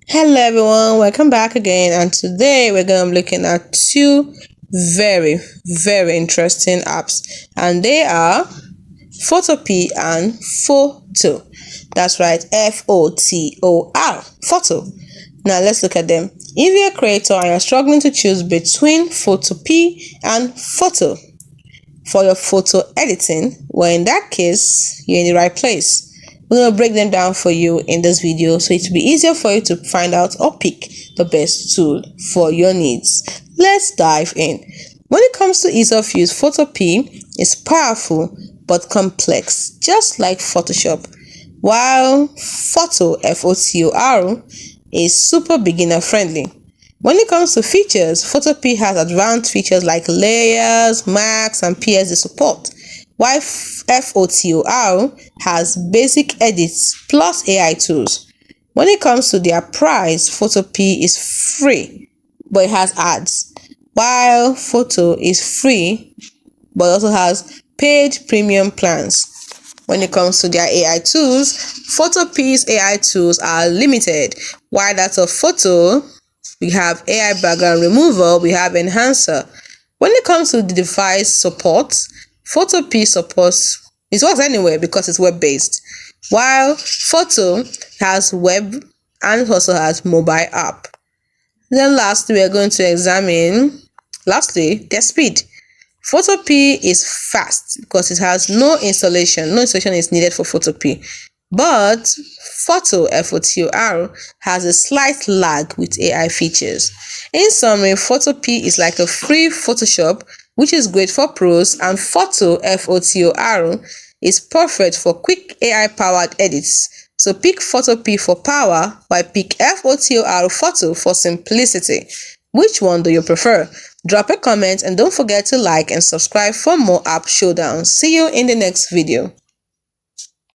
Hello everyone, welcome back again, and today we're going to be looking at two very interesting apps, and they are Photopea and Fotor. That's right, Fotor, Photo. Now let's look at them. If you're a creator and you're struggling to choose between Photopea and Fotor for your photo editing, well, in that case, you're in the right place. We're going to break them down for you in this video so it will be easier for you to find out or pick the best tool for your needs. Let's dive in. When it comes to ease of use, Photopea is powerful but complex, just like Photoshop, while Fotor, Fotor, is super beginner friendly. When it comes to features, Photopea has advanced features like layers, masks, and PSD support, while Fotor has basic edits plus AI tools. When it comes to their price, Photopea is free, but it has ads, while Fotor is free, but also has paid premium plans. When it comes to their AI tools, Photopea's AI tools are limited, while that of Fotor, we have AI background removal, we have enhancer. When it comes to the device support, Photopea supports, it works anywhere because it's web-based, while Fotor has web and it also has mobile app. Then lastly, we are going to examine, their speed. Photopea is fast because it has no installation. No installation is needed for Photopea. But Fotor, Fotor, has a slight lag with AI features. In summary, Photopea is like a free Photoshop, which is great for pros, and Fotor, Fotor, is perfect for quick AI-powered edits. So pick Photopea for power, while pick Fotor Photo for simplicity. Which one do you prefer? Drop a comment and don't forget to like and subscribe for more app showdowns. See you in the next video.